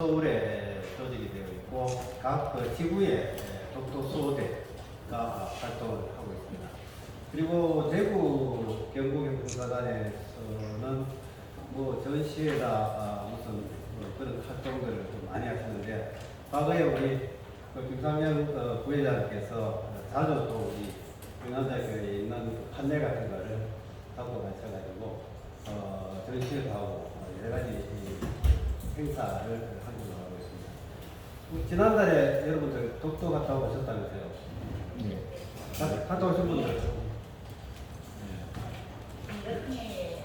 서울에 조직이 되어 있고 각 지구에 독도 수호대가 활동을 하고 있습니다. 그리고 대구 경북경찰사단에서는 뭐 전시회나 무슨 그런 활동들을 좀 많이 하시는데, 과거에 우리 김상현 부회장께서 자주 또 우리 경남대학교에 있는 판넬 같은 거를 하고 가셔가지고 전시회도 하고 여러 가지 행사를 하고 있습니다. 지난달에 여러분들 독도 갔다 오셨다면서요? 네. 갔다 오신 분들? 네.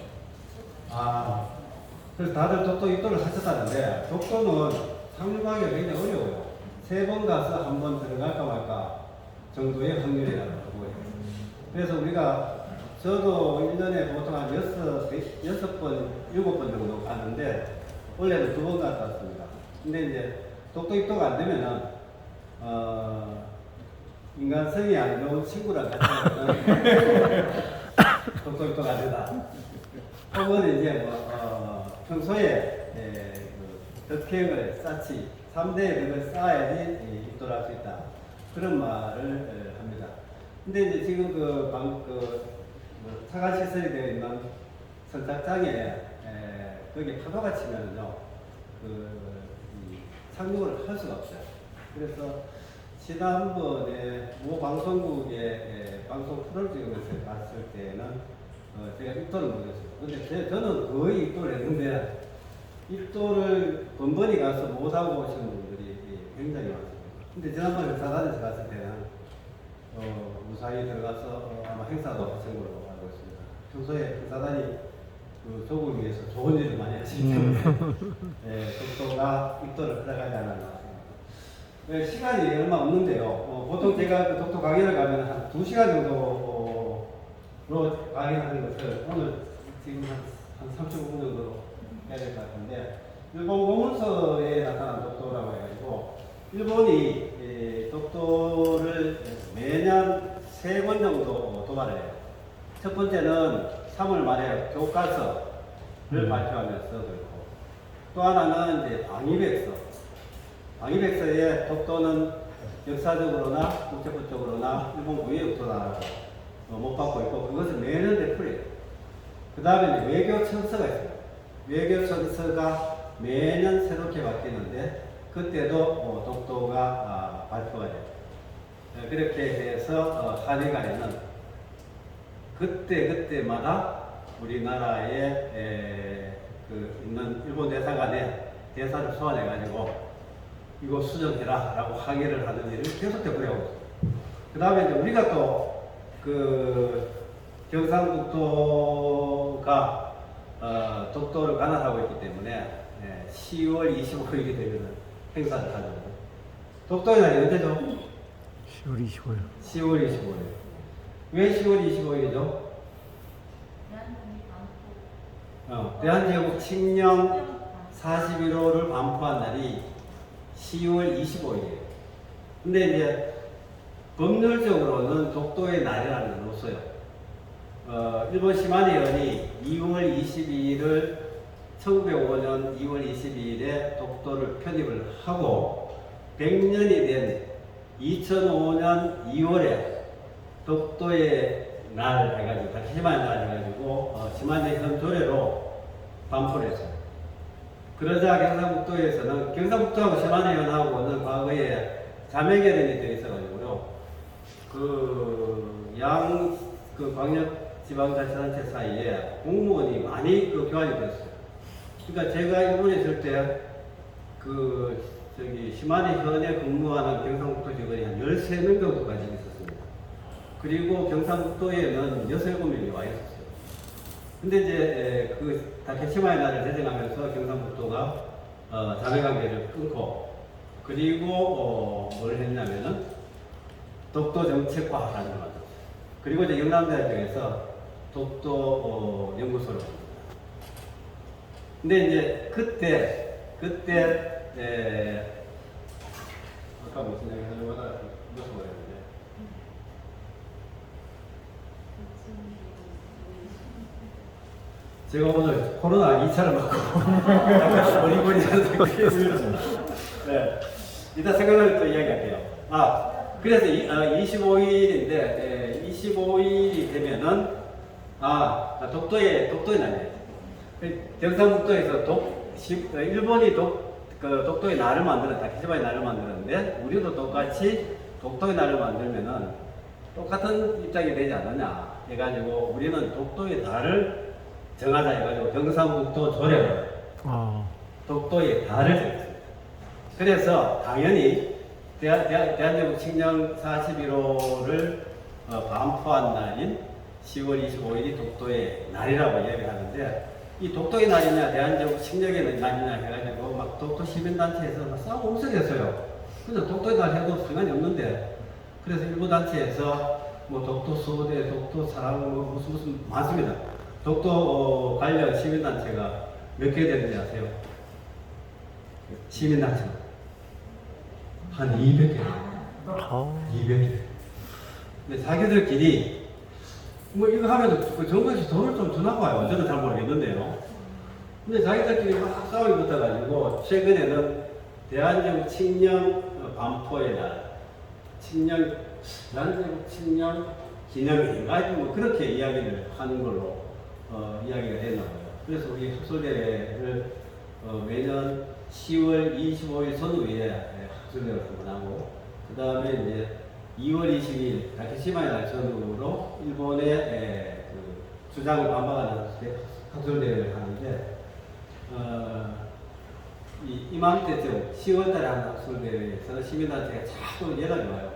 그래서 다들 독도 입도를 하셨다는데, 독도는 상륙하기가 굉장히 어려워요. 3번 가서 1번 들어갈까 말까 정도의 확률이라고 해요. 그래서 우리가, 저도 1년에 보통 한 6번, 7번 정도 갔는데, 원래는 2번 갔다 왔습니다. 근데 이제 독도 입도가 안 되면은, 인간성이 안 좋은 친구랑 같이 가면 독도 입도가 안 된다. 혹은 이제 평소에 덕행을 쌓지, 3대의 덕을 쌓아야지 입도를 할 수 있다. 그런 말을 합니다. 근데 이제 지금 차관 시설이 되어 있는 선착장에 거기에 파도가 치면은요, 착륙을 할 수가 없어요. 그래서 지난번에 모 방송국에 방송 프로그램에서 봤을 때는 제가 입도를 못했어요. 근데 저는 거의 입도를 했는데, 입도를 번번이 가서 못하고 오시는 분들이 굉장히 많습니다. 근데 지난번에 사단에서 갔을 때는 무사히 들어가서 아마 행사도 하신 걸로 알고 있습니다. 평소에 사단이 조국을 위해서 좋은 일을 많이 하시기 때문에 독도가 입도를 들어가지 않았나 생각합니다. 시간이 얼마 없는데요. 보통 제가 독도 강연을 가면 한 2시간 정도로 강연하는 것을 오늘 지금 한 35분 정도로 해야 될 것 같은데, 일본 고문서에 나타난 독도라고 해가지고, 일본이 독도를 매년 3번 정도 도발을 해요. 첫 번째는 3월 말에 교과서를 발표하면서 그렇고, 또 하나는 이제 방위백서. 방위백서에 독도는 역사적으로나 국제법적으로나 일본 고유국토다라고 못 받고 있고, 그것을 매년 되풀이해요. 그 다음에 외교청서가 있습니다. 외교청서가 매년 새롭게 바뀌는데, 그때도 독도가 발표가 돼요. 그렇게 해서 한일 간에는 그때마다 우리나라에 있는 일본 대사관에 대사를 소환해가지고 이거 수정해라 라고 항의를 하는 일을 계속 되풀이하고 있습니다. 그 다음에 이제 우리가 또 경상북도가 독도를 관할하고 있기 때문에 10월 25일이 되면 행사를 하죠. 독도의 날이 언제죠? 10월 25일. 10월 25일. 왜 10월 25일이죠? 대한제국 칙령 41호를 반포한 날이 10월 25일이에요. 근데 이제 법률적으로는 독도의 날이라는 건 없어요. 일본 시마네현이 2월 22일을 1905년 2월 22일에 독도를 편입을 하고 100년이 된 2005년 2월에 독도의 날 해가지고, 다케시마의 날 해가지고 시마네현 조례로 반포를 했어요. 그러자 경상북도에서는, 경상북도하고 시마네현하고는 과거에 자매결연이 되어 있어가지고요, 광역지방자치단체 사이에 공무원이 많이 교환이 됐어요. 그러니까 제가 일본에 있을 때 시마네현에 근무하는 경상북도 직원이 한 13명 정도까지 있었습니다. 그리고 경상북도에는 6, 7명이 와 있었어요. 근데 이제 다케시마의 날을 제정하면서 경상북도가 자매관계를 끊고, 그리고 뭘 했냐면은 독도 정책과라는 걸 만들었어요. 그리고 이제 영남대학교에서 독도 연구소를 만듭니다. 근데 이제 그때 아까 무슨 얘기 하려고 하다가 놓쳐버렸는데, 제가 오늘 코로나 2차를 맞고 약간 어리버리한 생각이 들었습니다. 네. 이따 생각나면 또 이야기할게요. 그래서 25일인데 25일이 되면은 독도의 날이에요. 경상북도에서 일본이 독도의 날을 다케시마의 날을 만들었는데 우리도 똑같이 독도의 날을 만들면은 똑같은 입장이 되지 않느냐 해가지고 우리는 독도의 날을 정하자 해가지고 경상북도 조례를 독도의 달을 정했습니다. 그래서 당연히 대한민국 칙령 41호를 반포한 날인 10월 25일이 독도의 날이라고 이야기를 하는데 이 독도의 날이냐 대한민국 칙령의 날이냐 해가지고 막 독도 시민단체에서 막 싸우고 엄청 했어요. 근데 독도의 날 해도 상관이 없는데 그래서 일부 단체에서 뭐 독도 소대, 독도 사랑 무슨 많습니다. 독도 관련 시민단체가 몇 개 되는지 아세요? 시민단체가 한 200개. 200개. 근데 자기들끼리 뭐 이거 하면 정부에서 돈을 좀 주나 봐요. 저는 잘 모르겠는데요. 근데 자기들끼리 막 싸움이 붙어가지고 최근에는 대한민국 칙령 반포의 날, 대한민국 칙령 기념일인가 뭐 그렇게 이야기를 하는 걸로 이야기가 됐나 봐요. 그래서 우리 학술대회를 매년 10월 25일 선후에 학술대회를 한번 하고 그 다음에 이제 2월 20일 다케시마의 날 전후로 일본의 그 주장을 반박하는 학술대회를 하는데 이맘때쯤 10월달에 하는 학술대회에서는 시민단체가 자꾸 연락이 와요.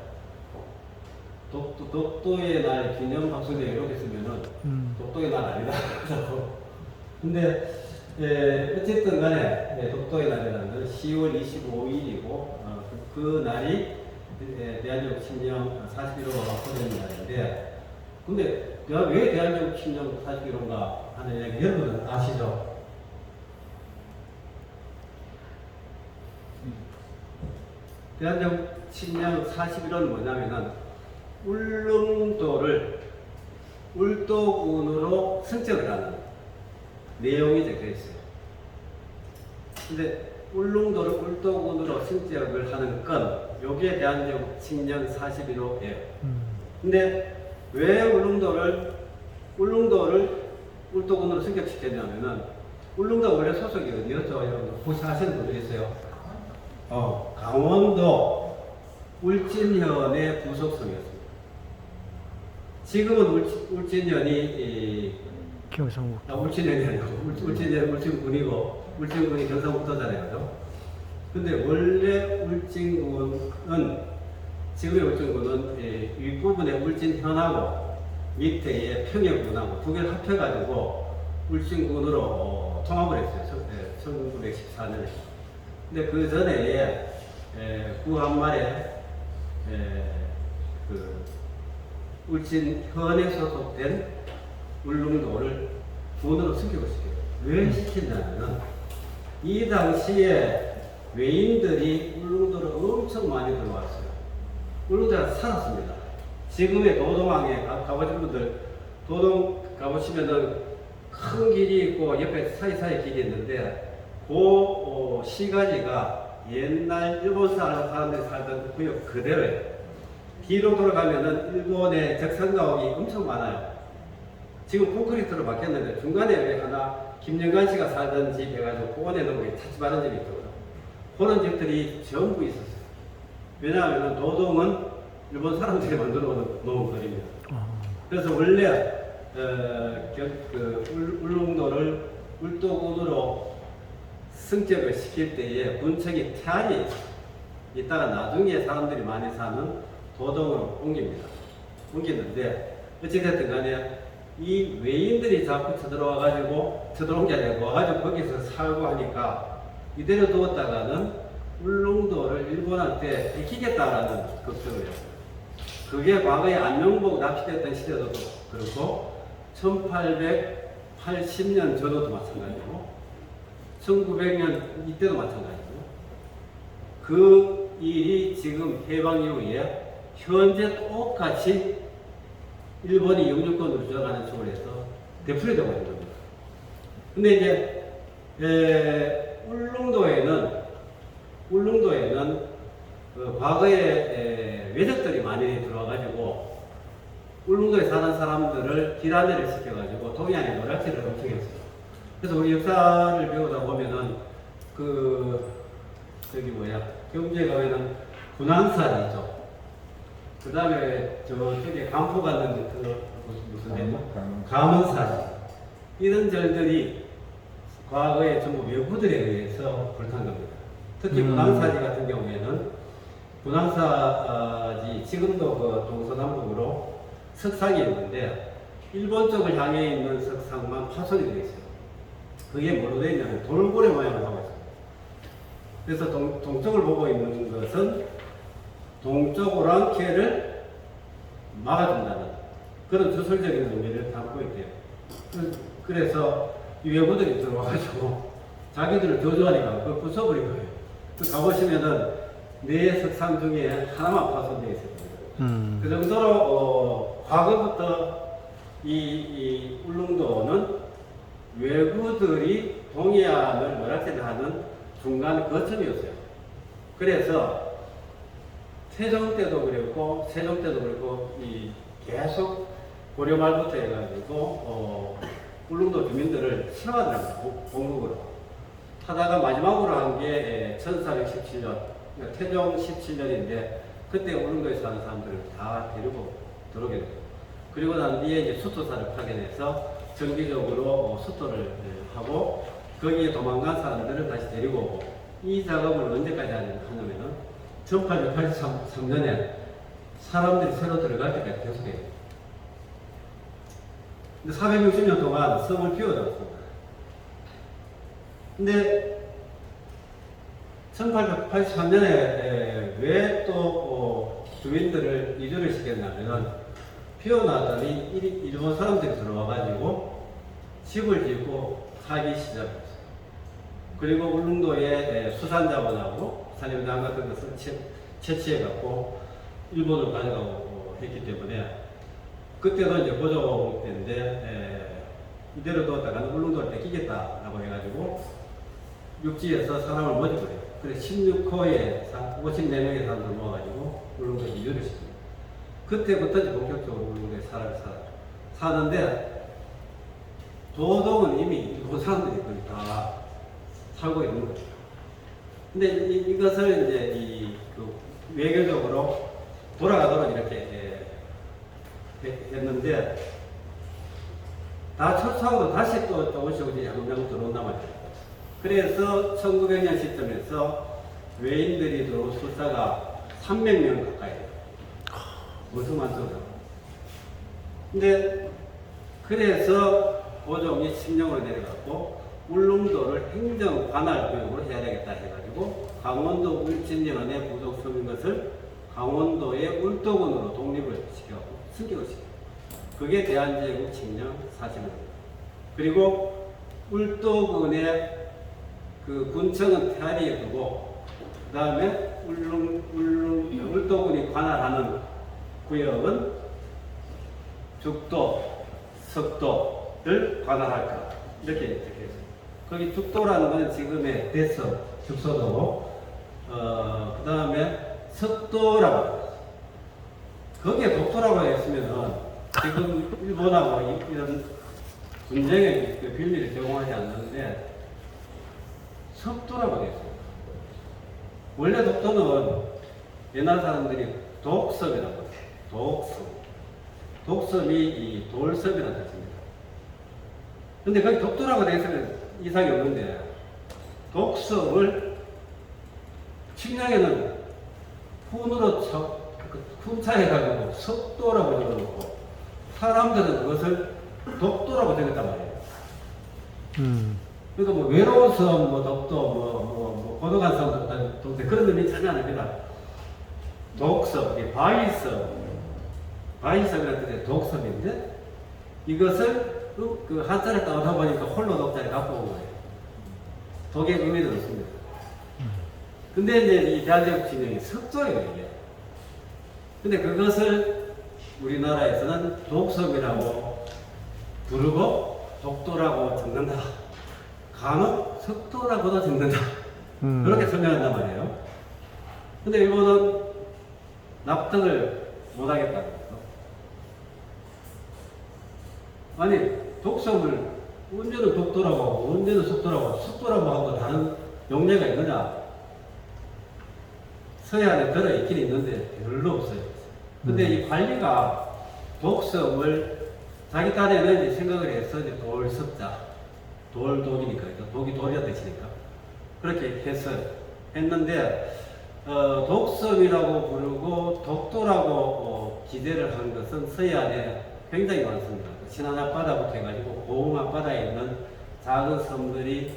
독도의 날 기념 학술대회 이렇게 쓰면은 독도의 날 아니다. 근데 어쨌든 간에 독도의 날이라는 건 10월 25일이고 그 날이 대한민국 칙령 41호가 확보되는 날인데 근데 왜 대한민국 칙령 41호인가 하는 이야기 여러분은 아시죠? 대한민국 칙령 41호는 뭐냐면은 울릉도를 울도군으로 승격을 하는 내용이 적혀 있어요. 근데 울릉도를 울도군으로 승격을 하는 건 요게 대한민국 칙령 41호예요. 근데 왜 울릉도를 울도군으로 승격시켰냐면은 울릉도가 원래 소속이 어디였죠? 여러분 혹시 아시는 분들 있어요? 강원도 울진현의 부속성이었습니다. 지금은 울진현이 경상북도 울진현이 아니고 울진현 울진군이고 울진군이 경상북도잖아요. 근데 원래 울진군은 지금의 울진군은 윗부분에 울진현하고 밑에 평양군하고 두 개를 합해가지고 울진군으로 통합을 했어요. 1914년에. 근데 그 전에 구한말에 그 울진현에 소속된 울릉도를 군으로 승격을 시켜요. 왜 시켰냐면 이 당시에 외인들이 울릉도를 엄청 많이 들어왔어요. 울릉도에 살았습니다. 지금의 도동항에 가보신 분들 도동 가보시면은 큰 길이 있고 옆에 사이사이 길이 있는데 그 시가지가 옛날 일본 사람들이 살던 구역 그대로예요. 뒤로 돌아가면은 일본의 적산가옥이 엄청 많아요. 지금 콘크리트로 바뀌었는데 중간에 왜 하나 김영관 씨가 살던 집 해가지고 그원에 놓은 차집하는 집이 있거든요. 그런 집들이 전부 있었어요. 왜냐하면 도동은 일본 사람들이 만들어 놓은 거리입니다. 그래서 원래 울릉도를 울도군으로 승격을 시킬 때에 군청이 태안이 있다가 나중에 사람들이 많이 사는 도동으로 옮기는데 어찌됐든 간에 이 외인들이 자꾸 쳐들어온 게 아니고 와가지고 거기서 살고 하니까 이대로 두었다가는 울릉도를 일본한테 뺏기겠다라는 걱정을 했어요. 그게 과거에 안명복 납치됐던 시대도 그렇고 1880년 전후도 마찬가지고 1900년 이때도 마찬가지고 그 일이 지금 해방 이후에 현재 똑같이 일본이 영주권으로 들어가는 쪽으로 해서 되풀이되고 있는 겁니다. 근데 이제 울릉도에는 과거에 외적들이 많이 들어와가지고 울릉도에 사는 사람들을 길안내를 시켜가지고 동해안에 노략질을 엄청 했어요. 그래서 우리 역사를 배우다 보면은 경주에 가면은 군항살이죠. 그 다음에 저쪽에 간포 가는 무슨 데죠? 감원사지. 이런 절들이 과거에 전부 외구들에 의해서 불탄 겁니다. 특히 군항사지 같은 경우에는 군항사지 지금도 그 동서남북으로 석상이 있는데 일본 쪽을 향해 있는 석상만 파손이 되어 있어요. 그게 뭐로 되어 있냐면 돌고래 모양을 하고 있어요. 그래서 동쪽을 보고 있는 것은 동쪽 오랑캐를 막아준다는 그런 주술적인 의미를 담고 있대요. 그래서 이 외부들이 들어와가지고 자기들을 저주하니까 그걸 부숴버린 거예요. 가보시면은 네 석상 중에 하나만 파손되어 있을 겁니다. 그 정도로 과거부터 이 울릉도는 외구들이 동해안을 노략질을 하는 중간 거점이었어요. 그래서 세종 때도 그랬고 계속 고려 말부터 해가지고 울릉도 주민들을 싫어하더라고요. 공국으로 하다가 마지막으로 한 게 1417년 그러니까 태종 17년인데 그때 울릉도에 사는 사람들을 다 데리고 들어오게 돼요. 그리고 난 뒤에 이제 수토사를 파견해서 정기적으로 수토를 하고 거기에 도망간 사람들을 다시 데리고 오고 이 작업을 언제까지 하냐면은 1883년에 사람들이 새로 들어갈 때까지 계속해요. 근데 460년 동안 성을 비워놨습니다. 근데 1883년에 왜 또 주민들을 이주를 시켰냐면 비워놨더니 일본 사람들이 들어와가지고 집을 짓고 살기 시작했어요. 그리고 울릉도에 수산자본하고 산림장 같은 것을 채취해갖고 일본으로 가져가고 했기 때문에 그때도 이제 고종 때인데 이대로 뒀다가는 울릉도를 뺏기겠다라고 해가지고 육지에서 사람을 모집을 해요. 그래서 16호에 54명의 사람들 모아가지고 울릉도에 이주를 시킵니다. 그때부터 이제 본격적으로 울릉도에 사람이 사는데 도동은 이미 일본 사람들이 거의 다 살고 있는 거죠. 근데 이것을 이제 외교적으로 돌아가도록 이렇게 했는데 다 철수하고 다시 또 조금씩 야금야금 들어온단 말이에요. 그래서 1900년 시점에서 외인들이 들어온 숫자가 300명 가까이 돼요. 무슨 많죠? 근데 그래서 고종이 침령으로 내려갔고 울릉도를 행정관할구역으로 해야 되겠다 해가지고 강원도 울진면에 부속 섬인 것을 강원도의 울도군으로 독립을 시켜고 승격을 시켜요. 그게 대한제국 칙령 40입니다. 그리고 울도군의 그 군청은 태안리에 두고 그 다음에 울도군이 관할하는 구역은 죽도, 석도를 관할할까 이렇게 적혀있어요. 거기 죽도라는 건 지금의 대서, 죽서도고 그 다음에 석도라고 해요. 거기에 독도라고 했으면은 지금 일본하고 이런 분쟁의 그 빌미를 제공하지 않는데 석도라고 되어 있어요. 원래 독도는 옛날 사람들이 독섬이라고 해요. 독섬. 독섬이 이 돌섬이라는 뜻입니다. 근데 거기 독도라고 되어 있으면 이상이 없는데 독섬을 침략에는 훈으로 훈차해가지고 석도라고 적어놓고 사람들은 그것을 독도라고 적었단 말이에요. 그러니까 뭐 외로운 섬, 뭐 독도, 뭐 고독한 섬, 독도 그런 의미 전혀 아닙니다. 독섬, 바위섬이라는 뜻의 독섬인데 이것을 그 한자를 따오다 보니까 홀로 독자를 갖고 온 거예요. 독의 의미도 없습니다. 근데 이제 이 대한제국 칙령이 석도예요, 이게. 근데 그것을 우리나라에서는 독섬이라고 부르고 독도라고 적는다. 간혹 석도라고도 듣는다. 그렇게 설명한단 말이에요. 근데 일본은 납득을 못하겠다는 거죠. 아니, 독성을 언제는 독도라고, 언제는 석도라고, 석도라고 하고 다른 용례가 있느냐? 서해안에 들어있긴 있는데 별로 없어요. 근데 이 관리가 독성을 자기 딴에는 이제 생각을 해서 이제 돌석자, 독이니까, 독이 돌이라 뜻이니까. 그렇게 해서 했는데, 독성이라고 부르고 독도라고 기재를 한 것은 서해안에 굉장히 많습니다. 신안 앞바다부터 해가지고 고흥 앞바다에 있는 작은 섬들이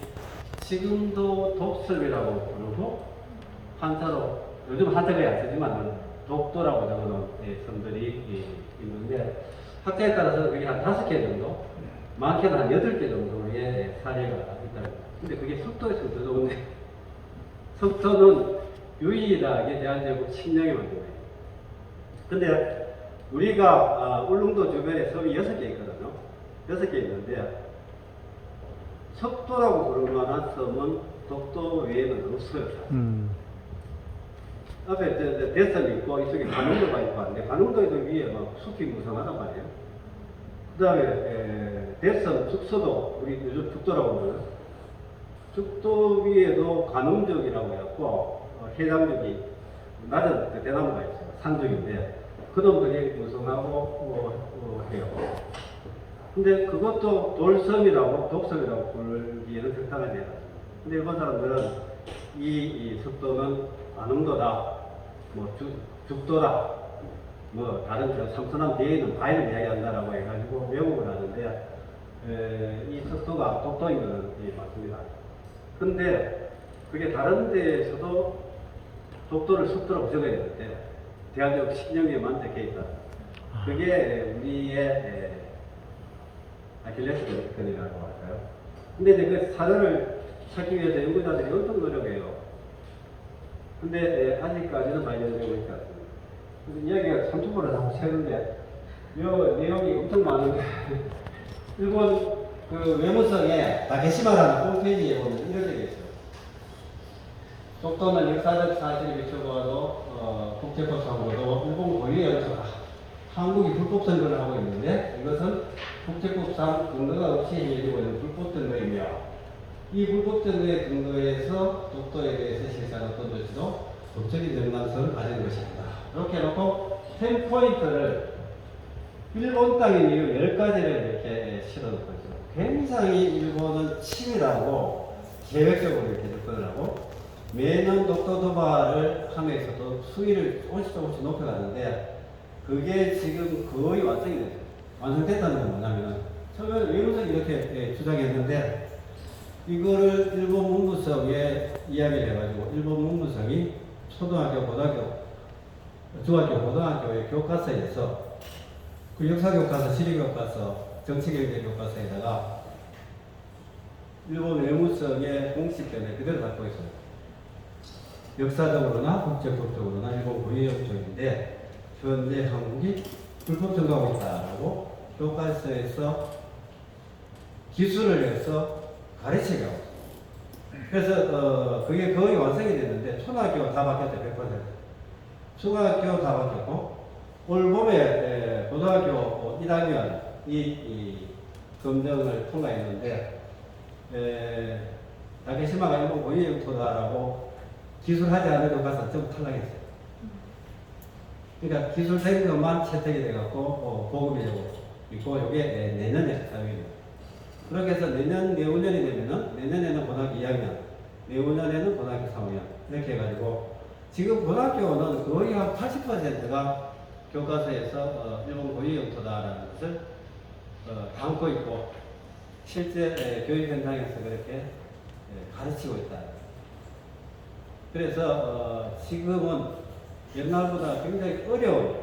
지금도 독섬이라고 부르고 한자로 요즘 한자가 안 쓰지만 독도라고 적어놓은 섬들이 있는데 학자에 따라서 그게 한 5개 정도, 많게는 한 8개 정도의 사례가 있다. 근데 그게 석도에서 더 좋은데 석도는 유일하게 대한제국 침략에 만든 거예요. 근데 우리가 울릉도 주변에 섬이 6개 있거든요. 6개 있는데 석도라고 부를 만한 섬은 독도 외에는 없어요. 앞에 대섬이 있고 이쪽에 관음도가 있고 한데 관음도에도 위에 막 숲이 무성하단 말이에요. 그 다음에 대섬 축소도 우리 요즘 죽도라고 부르는 죽도 위에도 관음족이라고 해갖고 해장족이 낮은 그 대나무가 있어요. 산족인데 그놈들이 무성하고 해요. 근데 그것도 돌섬이라고 독섬이라고 부르기에는 적당하지 않아요. 근데 일본 사람들은 이 석도는 관음도다, 뭐 죽도다, 뭐 다른 삼선함 뒤에 있는 바위를 이야기한다라고 해가지고 왜곡을 하는데 이 석도가 독도인 것은 맞습니다. 근데 그게 다른 데에서도 독도를 석도라고 적어야 되는데 대한민국 신령에만 적혀 있다. 그게 우리의 아킬레스건이라고 할까요? 근데 이제 그 사전을 찾기 위해서 연구자들이 엄청 노력해요. 근데 아직까지는 발견되고 있지 않습니다. 그래서 이야기가 30분을 자꾸 새는데 이 내용이 엄청 많은데 일본 그 외무성에 다케시마라는 홈페이지에 보면 이런 적이 있어요. 독도는 역사적 사실에 비춰봐도 국제법상으로도 일본 고유의 영토다. 한국이 불법 선거를 하고 있는데 이것은 국제법상 근거가 없이 행해지고 있는 불법 선거이며 이 불법 선거의 근거에서 독도에 대해서 실시한 어떤 조치도 법적인 정당성을 가지는 것입니다. 이렇게 해놓고 10포인트를 일본 땅인 이유 10가지를 이렇게 실어놓고 있어요. 굉장히 일본은 치밀하고 계획적으로 이렇게 접근을 하고 매년 독도 도발을 하면서도 수위를 조금씩 높여가는데 그게 지금 거의 완성이 됐어요. 완성됐다는 건 뭐냐면 처음에 외무성이 이렇게 주장했는데 이거를 일본 문부성에 이야기를 해가지고 일본 문부성이 초등학교, 고등학교, 중학교, 고등학교의 교과서에서 그 역사교과서, 지리교과서, 정치경제교과서에다가 일본 외무성의 공식견을 그대로 갖고 있어요. 역사적으로나 국제법적으로나 일본 고유의 영토인데 현재 한국이 불법 점거하고 있다라고 교과서에서 기술을 해서 가르치게 하고 있어요. 그래서 그게 거의 완성이 됐는데 초등학교 다 바뀌었죠. 100%. 중학교 다 바뀌었고 올 봄에 고등학교 1학년 이 검정을 통과했는데 다케시마가 일본 고유의 영토다라고 기술하지 않은 교과서 좀 탈락했어요. 그러니까 기술된 것만 채택이 돼갖고 보급이 되고 있고 이게 내년에 사용이 돼요. 그렇게 해서 내후년이 되면은 내년에는 고등학교 2학년, 내후년에는 고등학교 3학년 이렇게 해가지고 지금 고등학교는 거의 한 80%가 교과서에서 일본 고유 영토다라는 것을 담고 있고 실제 교육 현장에서 그렇게 가르치고 있다. 그래서 지금은 옛날보다 굉장히 어려운